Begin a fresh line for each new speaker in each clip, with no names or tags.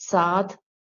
7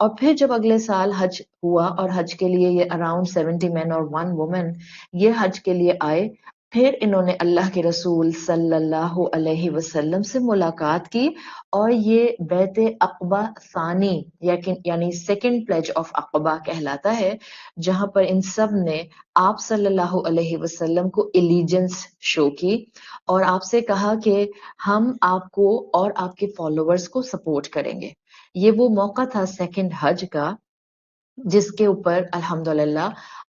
اور پھر جب اگلے سال حج ہوا اور حج کے لیے یہ اراؤنڈ 70 مین اور 1 وومن یہ حج کے لیے آئے، پھر انہوں نے اللہ کے رسول صلی اللہ علیہ وسلم سے ملاقات کی، اور یہ بیعت عقبہ ثانی یعنی سیکنڈ پلیج آف عقبہ کہلاتا ہے، جہاں پر ان سب نے آپ صلی اللہ علیہ وسلم کو ایلیجنس شو کی اور آپ سے کہا کہ ہم آپ کو اور آپ کے فالوورز کو سپورٹ کریں گے۔ یہ وہ موقع تھا سیکنڈ حج کا، جس کے اوپر الحمدللہ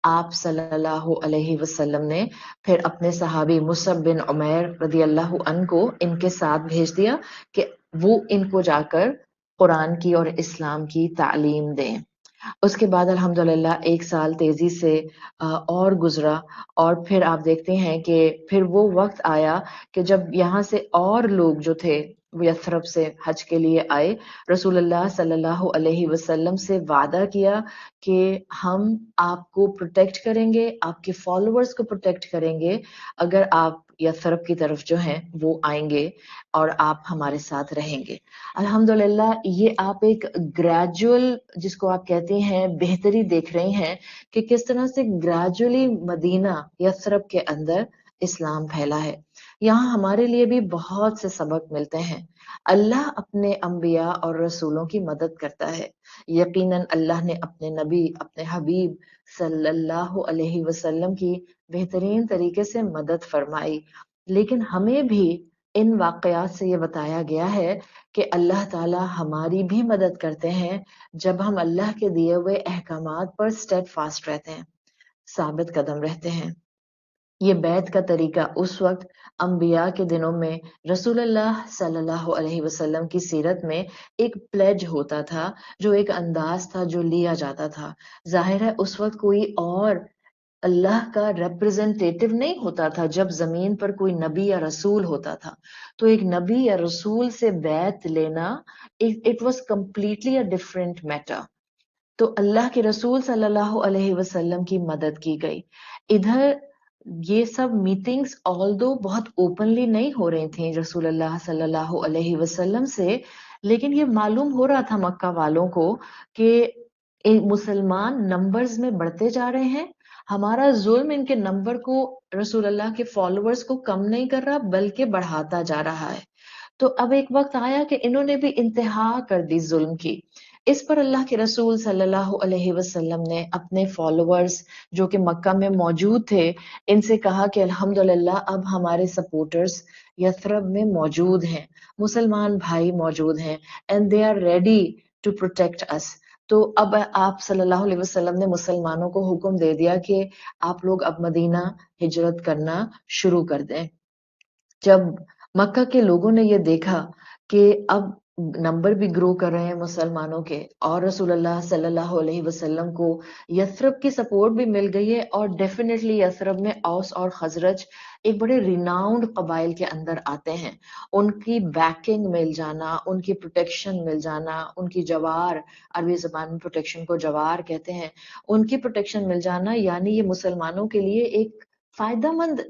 آپ صلی اللہ علیہ وسلم نے پھر اپنے صحابی مصعب بن عمیر رضی اللہ عنہ کو ان کے ساتھ بھیج دیا کہ وہ ان کو جا کر قرآن کی اور اسلام کی تعلیم دیں۔ اس کے بعد الحمدللہ 1 سال تیزی سے اور گزرا، اور پھر آپ دیکھتے ہیں کہ پھر وہ وقت آیا کہ جب یہاں سے اور لوگ جو تھے وہ یثرب سے حج کے لیے آئے، رسول اللہ صلی اللہ علیہ وسلم سے وعدہ کیا کہ ہم آپ کو پروٹیکٹ کریں گے، آپ کے فالوورز کو پروٹیکٹ کریں گے اگر آپ یثرب کی طرف جو ہیں وہ آئیں گے اور آپ ہمارے ساتھ رہیں گے۔ الحمدللہ یہ آپ ایک گریجول جس کو آپ کہتے ہیں بہتری دیکھ رہے ہیں کہ کس طرح سے گریجولی مدینہ یثرب کے اندر اسلام پھیلا ہے۔ یہاں ہمارے لیے بھی بہت سے سبق ملتے ہیں۔ اللہ اپنے انبیاء اور رسولوں کی مدد کرتا ہے، یقیناً اللہ نے اپنے نبی اپنے حبیب صلی اللہ علیہ وسلم کی بہترین طریقے سے مدد فرمائی، لیکن ہمیں بھی ان واقعات سے یہ بتایا گیا ہے کہ اللہ تعالی ہماری بھی مدد کرتے ہیں جب ہم اللہ کے دیے ہوئے احکامات پر اسٹیڈ فاسٹ رہتے ہیں، ثابت قدم رہتے ہیں۔ یہ بیعت کا طریقہ اس وقت انبیاء کے دنوں میں رسول اللہ صلی اللہ علیہ وسلم کی سیرت میں ایک پلیج ہوتا تھا، جو ایک انداز تھا جو لیا جاتا تھا۔ ظاہر ہے اس وقت کوئی اور اللہ کا ریپرزینٹیٹو نہیں ہوتا تھا، جب زمین پر کوئی نبی یا رسول ہوتا تھا تو ایک نبی یا رسول سے بیعت لینا it was completely a different matter. تو اللہ کے رسول صلی اللہ علیہ وسلم کی مدد کی گئی۔ ادھر یہ سب میٹنگز آلدو بہت اوپنلی نہیں ہو رہی تھیں رسول اللہ صلی اللہ علیہ وسلم سے، لیکن یہ معلوم ہو رہا تھا مکہ والوں کو کہ مسلمان نمبرز میں بڑھتے جا رہے ہیں، ہمارا ظلم ان کے نمبر کو رسول اللہ کے فالوورز کو کم نہیں کر رہا بلکہ بڑھاتا جا رہا ہے۔ تو اب ایک وقت آیا کہ انہوں نے بھی انتہا کر دی ظلم کی۔ اس پر اللہ کے رسول صلی اللہ علیہ وسلم نے اپنے فالوورز جو کہ مکہ میں موجود تھے ان سے کہا کہ الحمدللہ اب ہمارے سپورٹرز یثرب میں موجود ہیں، مسلمان بھائی موجود ہیں، and they are ready to protect us. تو اب آپ صلی اللہ علیہ وسلم نے مسلمانوں کو حکم دے دیا کہ آپ لوگ اب مدینہ ہجرت کرنا شروع کر دیں۔ جب مکہ کے لوگوں نے یہ دیکھا کہ اب نمبر بھی گرو کر رہے ہیں مسلمانوں کے اور رسول اللہ صلی اللہ علیہ وسلم کو یثرب کی سپورٹ بھی مل گئی ہے، اور ڈیفینیٹلی یثرب میں اوس اور خزرج ایک بڑے ریناؤنڈ قبائل کے اندر آتے ہیں، ان کی بیکنگ مل جانا، ان کی پروٹیکشن مل جانا، ان کی جوار، عربی زبان میں پروٹیکشن کو جوار کہتے ہیں، ان کی پروٹیکشن مل جانا، یعنی یہ مسلمانوں کے لیے ایک فائدہ مند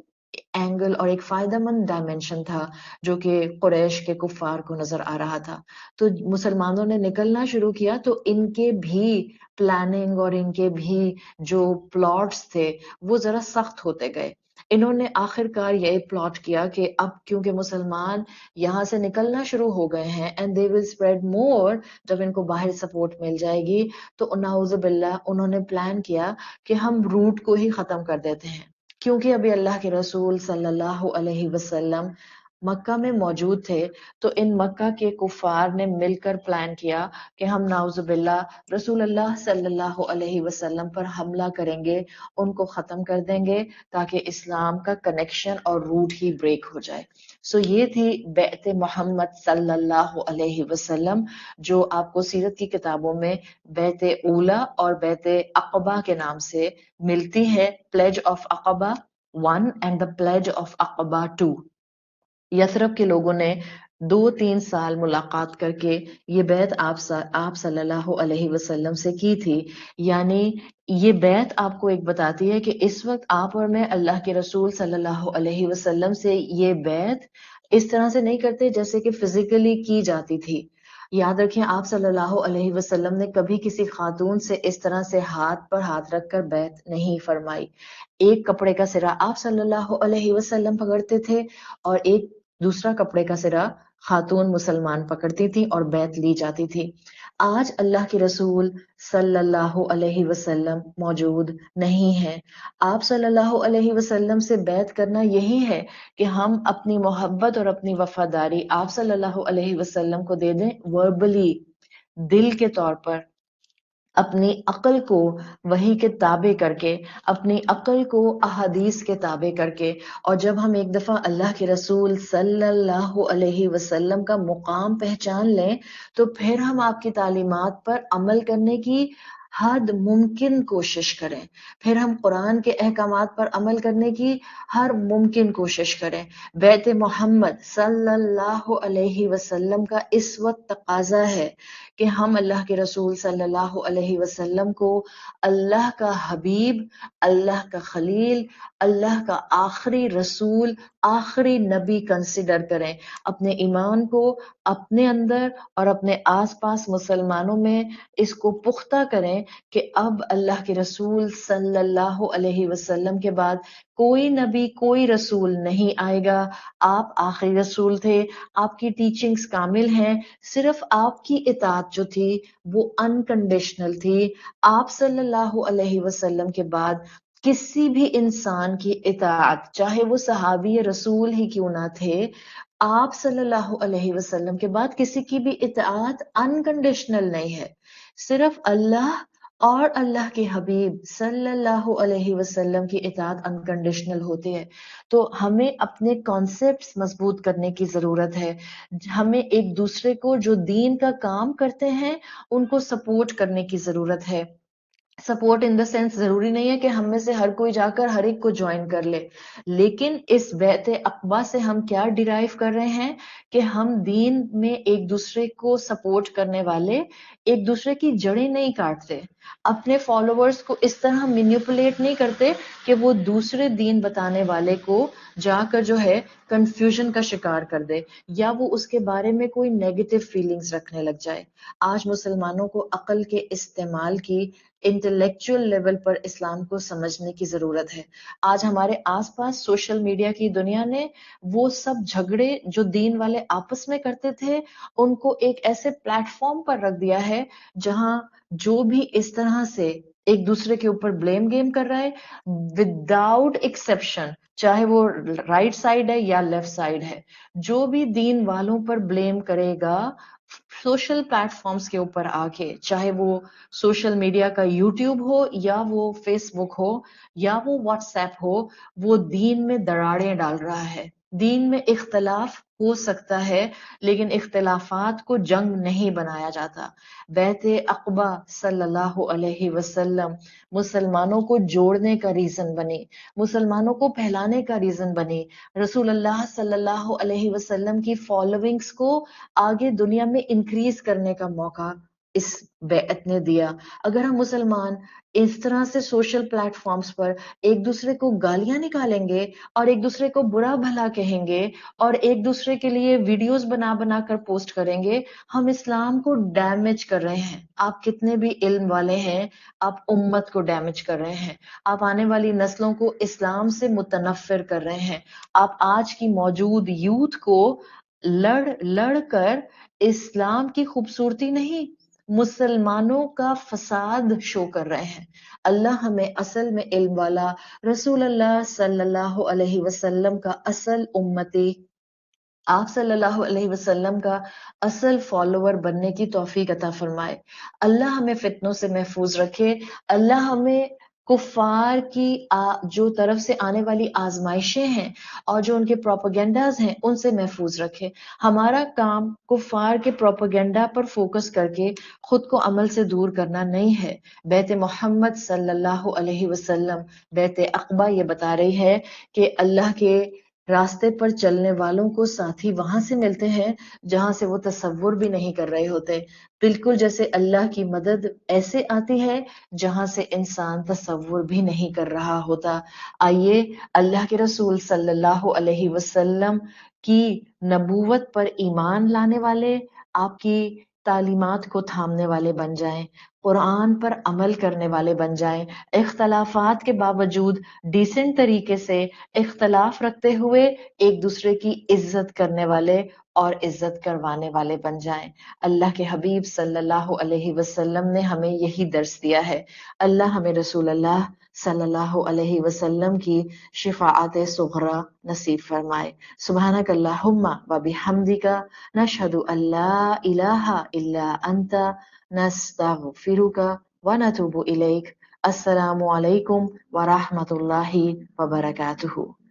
اینگل اور ایک فائدہ مند ڈائمینشن تھا جو کہ قریش کے کفار کو نظر آ رہا تھا۔ تو مسلمانوں نے نکلنا شروع کیا تو ان کے بھی پلاننگ اور ان کے بھی جو پلاٹس تھے وہ ذرا سخت ہوتے گئے۔ انہوں نے آخر کار یہ پلاٹ کیا کہ اب کیونکہ مسلمان یہاں سے نکلنا شروع ہو گئے ہیں اینڈ دے ول اسپریڈ مور، جب ان کو باہر سپورٹ مل جائے گی تو نعوذ باللہ انہوں نے پلان کیا کہ ہم روٹ کو ہی ختم کر دیتے ہیں، کیونکہ ابھی اللہ کے رسول صلی اللہ علیہ وسلم مکہ میں موجود تھے۔ تو ان مکہ کے کفار نے مل کر پلان کیا کہ ہم نعوذ باللہ رسول اللہ صلی اللہ علیہ وسلم پر حملہ کریں گے، ان کو ختم کر دیں گے تاکہ اسلام کا کنیکشن اور روٹ ہی بریک ہو جائے۔ سو یہ تھی بیعت محمد صلی اللہ علیہ وسلم، جو آپ کو سیرت کی کتابوں میں بیعت اولا اور بیعت عقبہ کے نام سے ملتی ہے، pledge of Aqabah 1 and the pledge of Aqabah 2۔ یثرب کے لوگوں نے 2-3 سال ملاقات کر کے یہ بیعت آپ صلی اللہ علیہ وسلم سے کی تھی، یعنی یہ بیعت آپ کو ایک بتاتی ہے کہ اس وقت آپ اور میں اللہ کے رسول صلی اللہ علیہ وسلم سے یہ بیعت اس طرح سے نہیں کرتے جیسے کہ فزیکلی کی جاتی تھی۔ یاد رکھیں آپ صلی اللہ علیہ وسلم نے کبھی کسی خاتون سے اس طرح سے ہاتھ پر ہاتھ رکھ کر بیعت نہیں فرمائی. ایک کپڑے کا سرا آپ صلی اللہ علیہ وسلم پکڑتے تھے اور ایک دوسرا کپڑے کا سرا خاتون مسلمان پکڑتی تھی اور بیعت لی جاتی تھی. آج اللہ کے رسول صلی اللہ علیہ وسلم موجود نہیں ہے. آپ صلی اللہ علیہ وسلم سے بیعت کرنا یہی ہے کہ ہم اپنی محبت اور اپنی وفاداری آپ صلی اللہ علیہ وسلم کو دے دیں وربلی، دل کے طور پر، اپنی عقل کو وحی کے تابع کر کے، اپنی عقل کو احادیث کے تابع کر کے. اور جب ہم ایک دفعہ اللہ کے رسول صلی اللہ علیہ وسلم کا مقام پہچان لیں تو پھر ہم آپ کی تعلیمات پر عمل کرنے کی حد ممکن کوشش کریں، پھر ہم قرآن کے احکامات پر عمل کرنے کی ہر ممکن کوشش کریں. بیت محمد صلی اللہ علیہ وسلم کا اس وقت تقاضا ہے کہ ہم اللہ کے رسول صلی اللہ علیہ وسلم کو اللہ کا حبیب، اللہ کا خلیل، اللہ کا آخری رسول، آخری نبی کنسیڈر کریں. اپنے ایمان کو اپنے اندر اور اپنے آس پاس مسلمانوں میں اس کو پختہ کریں کہ اب اللہ کے رسول صلی اللہ علیہ وسلم کے بعد کوئی نبی، کوئی رسول نہیں آئے گا. آپ آخری رسول تھے، آپ کی ٹیچنگز کامل ہیں، صرف آپ کی اطاعت جو تھی وہ انکنڈیشنل تھی. آپ صلی اللہ علیہ وسلم کے بعد کسی بھی انسان کی اطاعت، چاہے وہ صحابی رسول ہی کیوں نہ تھے، آپ صلی اللہ علیہ وسلم کے بعد کسی کی بھی اطاعت انکنڈیشنل نہیں ہے. صرف اللہ اور اللہ کے حبیب صلی اللہ علیہ وسلم کی اطاعت انکنڈیشنل ہوتی ہے. تو ہمیں اپنے کانسیپٹس مضبوط کرنے کی ضرورت ہے. ہمیں ایک دوسرے کو جو دین کا کام کرتے ہیں ان کو سپورٹ کرنے کی ضرورت ہے. سپورٹ ان دا سینس ضروری نہیں ہے کہ ہم میں سے ہر کوئی جا کر ہر ایک کو جوائن کر لے، لیکن اس بیعت عقبہ سے ہم کیا ڈیرائیو کر رہے ہیں کہ ہم دین میں ایک دوسرے کو سپورٹ کرنے والے ایک دوسرے کی جڑیں نہیں کاٹتے، اپنے فالوورز کو اس طرح مینیپولیٹ نہیں کرتے کہ وہ دوسرے دین بتانے والے کو جا کر جو ہے کنفیوژن کا شکار کر دے یا وہ اس کے بارے میں کوئی نیگیٹو فیلنگز رکھنے لگ جائے. آج مسلمانوں کو عقل کے استعمال کی انٹلیکچوئل لیول پر اسلام کو سمجھنے کی ضرورت ہے. آج ہمارے آس پاس سوشل میڈیا کی دنیا نے وہ سب جھگڑے جو دین والے آپس میں کرتے تھے ان کو ایک ایسے پلیٹ فارم پر رکھ دیا ہے جہاں جو بھی اس طرح سے ایک دوسرے کے اوپر بلیم گیم کر رہا ہے وداؤٹ ایکسیپشن، چاہے وہ رائٹ سائڈ ہے یا لیفٹ سائڈ ہے، جو بھی دین والوں پر بلیم کرے گا سوشل پلیٹ فارمز کے اوپر آ کے، چاہے وہ سوشل میڈیا کا یوٹیوب ہو یا وہ فیس بک ہو یا وہ واٹس ایپ ہو، وہ دین میں دراڑیں ڈال رہا ہے. دین میں اختلاف ہو سکتا ہے لیکن اختلافات کو جنگ نہیں بنایا جاتا. بیعت عقبہ صلی اللہ علیہ وسلم مسلمانوں کو جوڑنے کا ریزن بنی، مسلمانوں کو پھیلانے کا ریزن بنی. رسول اللہ صلی اللہ علیہ وسلم کی فالوئنگز کو آگے دنیا میں انکریز کرنے کا موقع اس بیعت نے دیا. اگر ہم مسلمان اس طرح سے سوشل پلیٹ فارمز پر ایک دوسرے کو گالیاں نکالیں گے اور ایک دوسرے کو برا بھلا کہیں گے اور ایک دوسرے کے لیے ویڈیوز بنا بنا کر پوسٹ کریں گے، ہم اسلام کو ڈیمیج کر رہے ہیں. آپ کتنے بھی علم والے ہیں، آپ امت کو ڈیمیج کر رہے ہیں، آپ آنے والی نسلوں کو اسلام سے متنفر کر رہے ہیں. آپ آج کی موجود یوتھ کو لڑ لڑ کر اسلام کی خوبصورتی نہیں، مسلمانوں کا فساد شو کر رہے ہیں. اللہ ہمیں اصل میں علم والا، رسول اللہ صلی اللہ علیہ وسلم کا اصل امتی، آپ صلی اللہ علیہ وسلم کا اصل فالوور بننے کی توفیق عطا فرمائے. اللہ ہمیں فتنوں سے محفوظ رکھے. اللہ ہمیں کفار کی جو طرف سے آنے والی آزمائشیں ہیں اور جو ان کے پروپیگنڈاز ہیں ان سے محفوظ رکھے. ہمارا کام کفار کے پروپیگنڈا پر فوکس کر کے خود کو عمل سے دور کرنا نہیں ہے. بیعت محمد صلی اللہ علیہ وسلم، بیعت عقبہ یہ بتا رہی ہے کہ اللہ کے راستے پر چلنے والوں کو ساتھی وہاں سے ملتے ہیں جہاں سے وہ تصور بھی نہیں کر رہے ہوتے، بالکل جیسے اللہ کی مدد ایسے آتی ہے جہاں سے انسان تصور بھی نہیں کر رہا ہوتا. آئیے اللہ کے رسول صلی اللہ علیہ وسلم کی نبوت پر ایمان لانے والے، آپ کی تعلیمات کو تھامنے والے بن جائیں، قرآن پر عمل کرنے والے بن جائیں، اختلافات کے باوجود ڈیسنٹ طریقے سے اختلاف رکھتے ہوئے ایک دوسرے کی عزت کرنے والے اور عزت کروانے والے بن جائیں۔ اللہ کے حبیب صلی اللہ علیہ وسلم نے ہمیں یہی درس دیا ہے۔ اللہ ہمیں رسول اللہ صلی اللہ علیہ وسلم کی شفاعت صغرا نصیب فرمائے۔ سبحانک اللہم و بحمدک نشہد ان لا الہ الا انت نستغفرک و نتوب الیک۔ السلام علیکم ورحمۃ اللہ وبرکاتہ۔